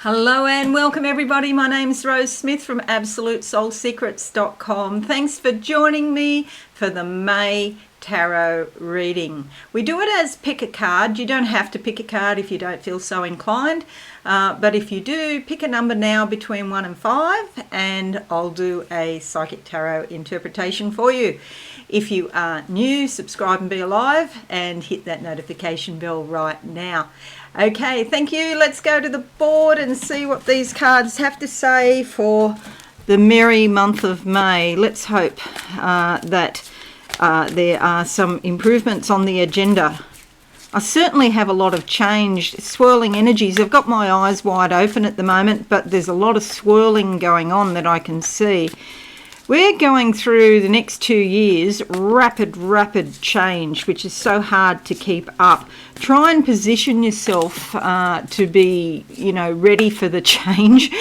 Hello and welcome everybody. My name's Rose Smith from AbsoluteSoulSecrets.com. Thanks for joining me for the May Tarot reading. We do it as pick a card. You don't have to pick a card if you don't feel so inclined. But if you do, pick a number now between 1 and 5 and I'll do a Psychic Tarot interpretation for you. If you are new, subscribe and be alive and hit that notification bell right now. Okay, thank you. Let's go to the board and see what these cards have to say for the merry month of May. Let's hope that there are some improvements on the agenda. I certainly have a lot of change, swirling energies. I've got my eyes wide open at the moment, but there's a lot of swirling going on that I can see. We're going through the next 2 years, rapid change, which is so hard to keep up. Try and position yourself to be, ready for the change.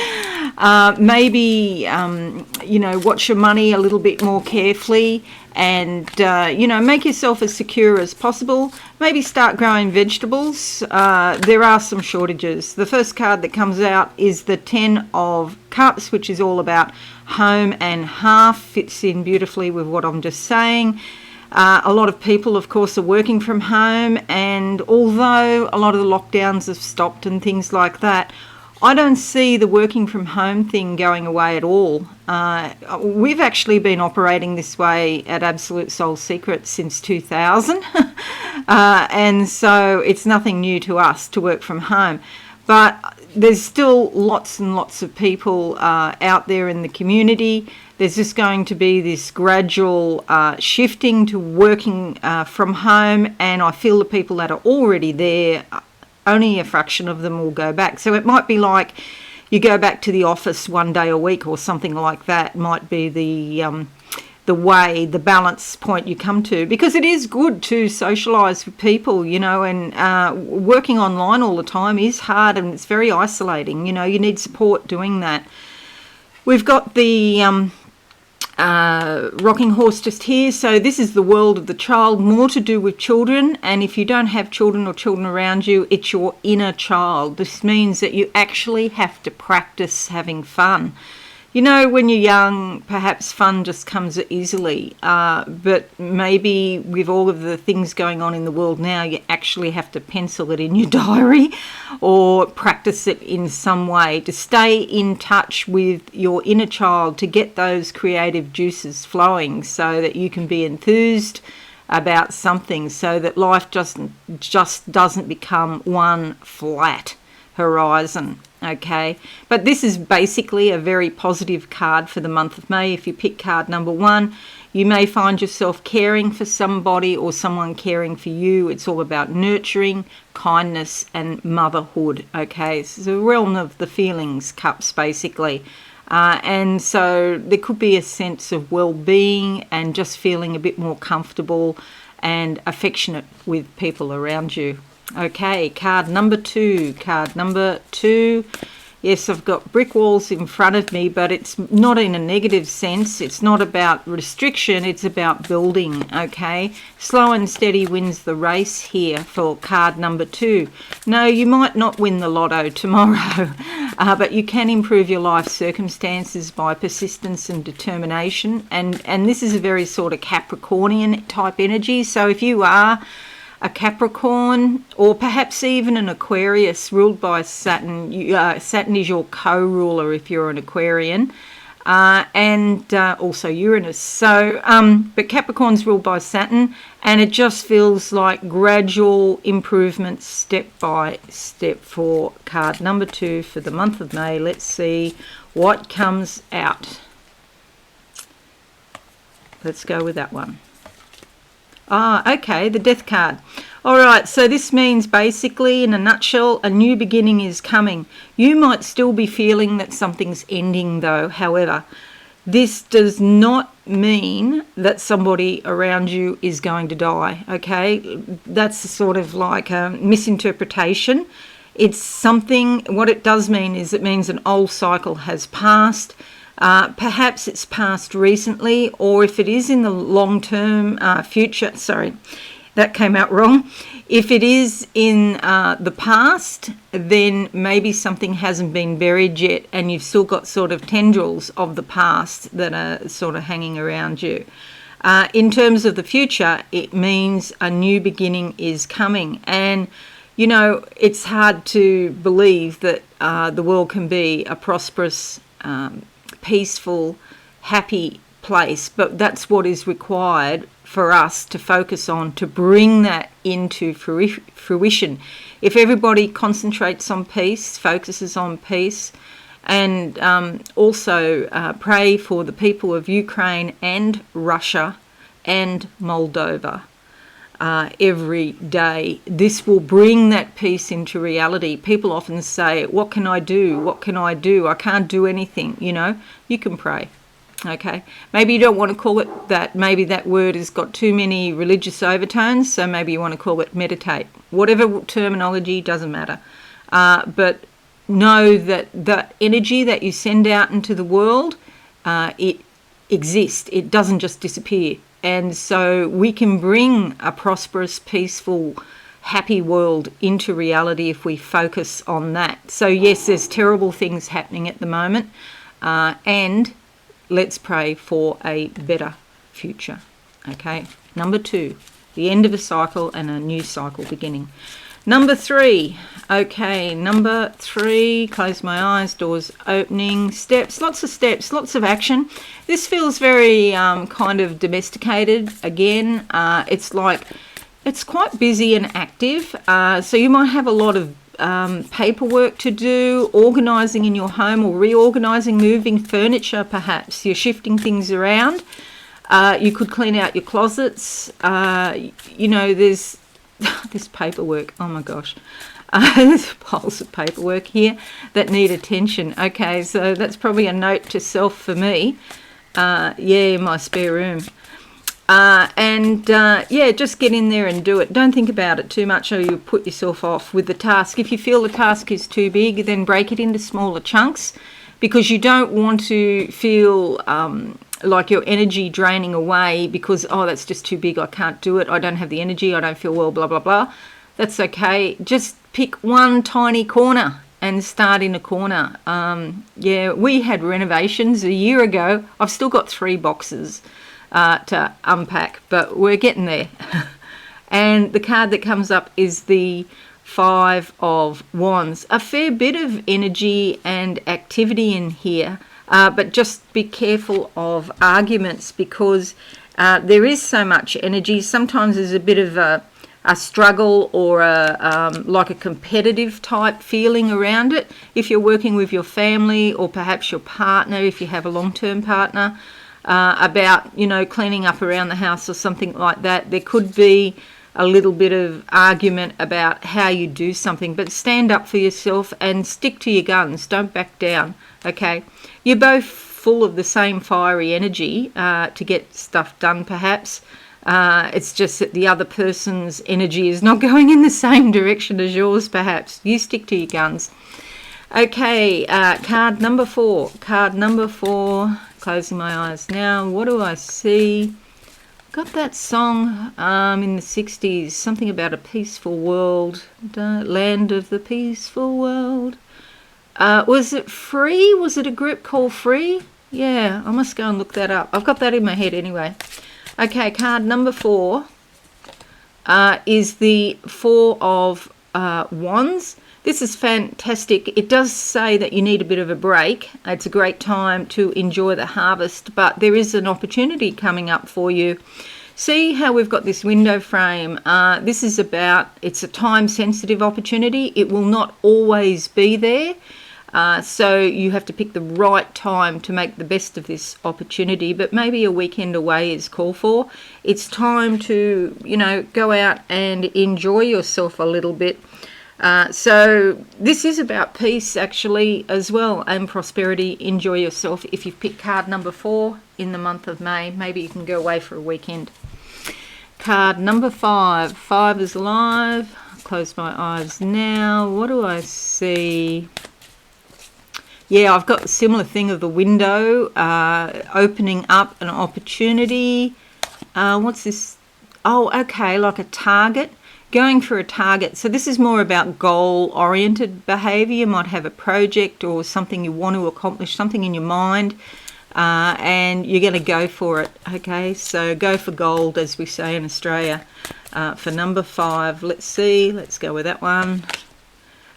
Maybe, watch your money a little bit more carefully and, make yourself as secure as possible. Maybe start growing vegetables. There are some shortages. The first card that comes out is the 10 of Cups, which is all about home and hearth. Fits in beautifully with what I'm just saying. A lot of people, of course, are working from home, and although a lot of the lockdowns have stopped and things like that, I don't see the working from home thing going away at all. We've actually been operating this way at Absolute Soul Secrets since 2000, and so it's nothing new to us to work from home. But there's still lots and lots of people out there in the community. There's just going to be this gradual shifting to working from home, and I feel the people that are already there, only a fraction of them will go back. So it might be like you go back to the office 1 day a week or something like that. Might be the balance point you come to, because it is good to socialise with people, and working online all the time is hard and it's very isolating. You need support doing that. We've got the rocking horse just here. So this is the world of the child, more to do with children. And if you don't have children or children around you, it's your inner child. This means that you actually have to practice having fun. When you're young, perhaps fun just comes easily, but maybe with all of the things going on in the world now, you actually have to pencil it in your diary or practice it in some way to stay in touch with your inner child, to get those creative juices flowing so that you can be enthused about something, so that life just doesn't become one flat horizon. Okay, but this is basically a very positive card for the month of May. If you pick card number 1, you may find yourself caring for somebody or someone caring for you. It's all about nurturing, kindness and motherhood. Okay, it's the realm of the feelings, cups basically. And so there could be a sense of well-being and just feeling a bit more comfortable and affectionate with people around you. Okay, card number 2. Yes, I've got brick walls in front of me, but it's not in a negative sense. It's not about restriction, it's about building, okay? Slow and steady wins the race here for card number 2. No, you might not win the lotto tomorrow, but you can improve your life circumstances by persistence and determination. And this is a very sort of Capricornian type energy. So if you are a Capricorn, or perhaps even an Aquarius ruled by Saturn. Saturn is your co-ruler if you're an Aquarian, and also Uranus. So, but Capricorn's ruled by Saturn, and it just feels like gradual improvement, step by step, for card number 2 for the month of May. Let's see what comes out. Let's go with that one. Okay, the Death card. All right, so this means basically, in a nutshell, a new beginning is coming. You might still be feeling that something's ending though. However, this does not mean that somebody around you is going to die, okay? That's sort of like a misinterpretation. It's something, what it does mean is it means an old cycle has passed. Perhaps it's passed recently, or if it is in the long-term future, that came out wrong. If it is in the past, then maybe something hasn't been buried yet and you've still got sort of tendrils of the past that are sort of hanging around you. In terms of the future, it means a new beginning is coming. And, you know, it's hard to believe that the world can be a prosperous, peaceful, happy place, but that's what is required for us to focus on to bring that into fruition. If everybody concentrates on peace, focuses on peace, and also pray for the people of Ukraine and Russia and Moldova every day, this will bring that peace into reality. People often say, what can I do? What can I do? I can't do anything. You know, you can pray. Okay, maybe you don't want to call it that. Maybe that word has got too many religious overtones, so maybe you want to call it meditate. Whatever terminology, doesn't matter. But know that the energy that you send out into the world, it exists. It doesn't just disappear. And so we can bring a prosperous, peaceful, happy world into reality if we focus on that. So yes, there's terrible things happening at the moment, and let's pray for a better future. Okay, number 2, the end of a cycle and a new cycle beginning. Number 3, okay, number 3, close my eyes, doors opening, steps, lots of action. This feels very kind of domesticated again. It's like, it's quite busy and active. So you might have a lot of paperwork to do, organising in your home or reorganising, moving furniture perhaps. You're shifting things around. You could clean out your closets. You know, there's this paperwork. Oh my gosh. There's piles of paperwork here that need attention. Okay, so that's probably a note to self for me. Yeah, in my spare room. Yeah, just get in there and do it. Don't think about it too much or you'll put yourself off with the task. If you feel the task is too big, then break it into smaller chunks, because you don't want to feel like your energy draining away because, oh, that's just too big, I can't do it, I don't have the energy, I don't feel well, blah, blah, blah. That's okay. Just pick one tiny corner and start in a corner. Yeah, we had renovations a year ago. I've still got 3 boxes to unpack, but we're getting there. And the card that comes up is the 5 of Wands. A fair bit of energy and activity in here, but just be careful of arguments, because there is so much energy. Sometimes there's a bit of a struggle or like a competitive type feeling around it. If you're working with your family or perhaps your partner, if you have a long-term partner, about, you know, cleaning up around the house or something like that, there could be a little bit of argument about how you do something. But stand up for yourself and stick to your guns. Don't back down. Okay, you're both full of the same fiery energy to get stuff done perhaps. It's just that the other person's energy is not going in the same direction as yours perhaps. You stick to your guns. Okay, card number 4. Card number 4. Closing my eyes now. What do I see? Got that song in the 60s, something about a peaceful world, land of the peaceful world. Was it Free? Was it a group called Free? Yeah, I must go and look that up. I've got that in my head anyway. Okay, card number 4 is the 4 of Wands. This is fantastic. It does say that you need a bit of a break. It's a great time to enjoy the harvest, but there is an opportunity coming up for you. See how we've got this window frame? This is about, it's a time-sensitive opportunity. It will not always be there. So you have to pick the right time to make the best of this opportunity, but maybe a weekend away is called for. It's time to, you know, go out and enjoy yourself a little bit. So this is about peace actually as well, and prosperity. Enjoy yourself. If you've picked card number 4 in the month of May, maybe you can go away for a weekend. Card number 5. 5 is alive. Close my eyes now. What do I see? Yeah, I've got a similar thing of the window opening up an opportunity. What's this? okay, like a target, going for a target. So this is more about goal-oriented behaviour. You might have a project or something you want to accomplish, something in your mind, and you're going to go for it. Okay, so go for gold, as we say in Australia. For number 5, let's see, let's go with that one.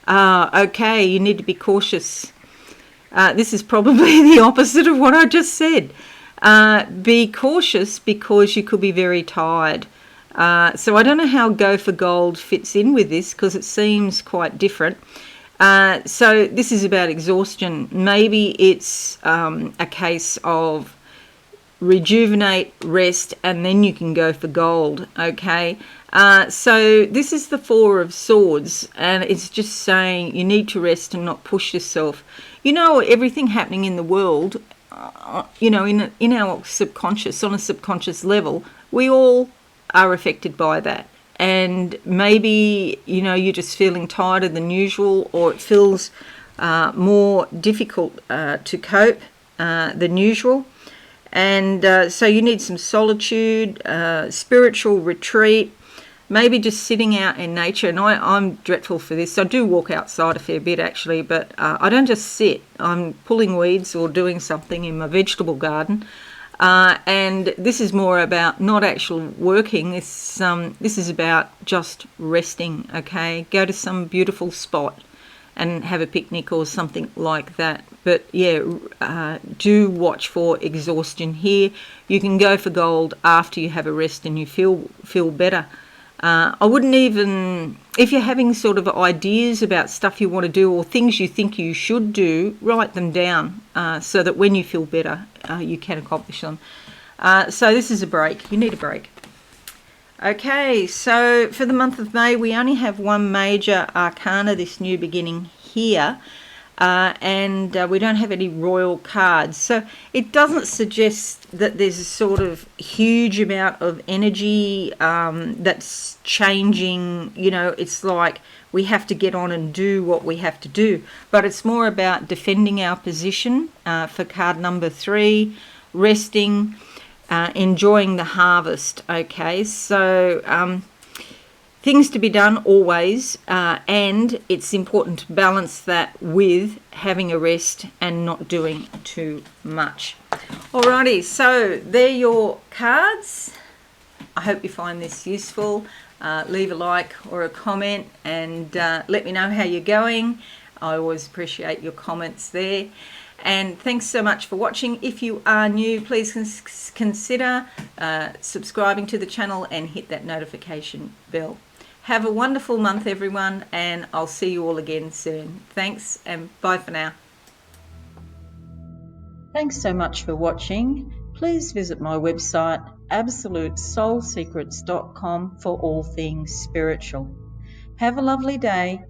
Okay, you need to be cautious. This is probably the opposite of what I just said. Be cautious because you could be very tired. So I don't know how go for gold fits in with this because it seems quite different. So this is about exhaustion. Maybe it's a case of rejuvenate, rest, and then you can go for gold. Okay, so this is the 4 of Swords, and it's just saying you need to rest and not push yourself. You know, everything happening in the world, you know, in our subconscious, on a subconscious level, we all are affected by that. And maybe, you know, you're just feeling tighter than usual, or it feels more difficult to cope than usual. And so you need some solitude, spiritual retreat, maybe just sitting out in nature. And I'm dreadful for this. I do walk outside a fair bit, actually, but I don't just sit. I'm pulling weeds or doing something in my vegetable garden. And this is more about not actual working. This is about just resting, okay? Go to some beautiful spot and have a picnic or something like that. But yeah, do watch for exhaustion here. You can go for gold after you have a rest and you feel better. I wouldn't even, if you're having sort of ideas about stuff you want to do or things you think you should do, write them down so that when you feel better, you can accomplish them. So this is a break. You need a break. Okay, so for the month of May, we only have one major arcana, this new beginning here, and we don't have any royal cards. So it doesn't suggest that there's a sort of huge amount of energy that's changing. You know, it's like we have to get on and do what we have to do. But it's more about defending our position for card number 3, resting, enjoying the harvest. Okay, so things to be done always, and it's important to balance that with having a rest and not doing too much. Alrighty, so they're your cards. I hope you find this useful. Leave a like or a comment and let me know how you're going. I always appreciate your comments there. And thanks so much for watching. If you are new, please consider subscribing to the channel and hit that notification bell. Have a wonderful month, everyone, and I'll see you all again soon. Thanks, and bye for now. Thanks so much for watching. Please visit my website, absolutesoulsecrets.com, for all things spiritual. Have a lovely day.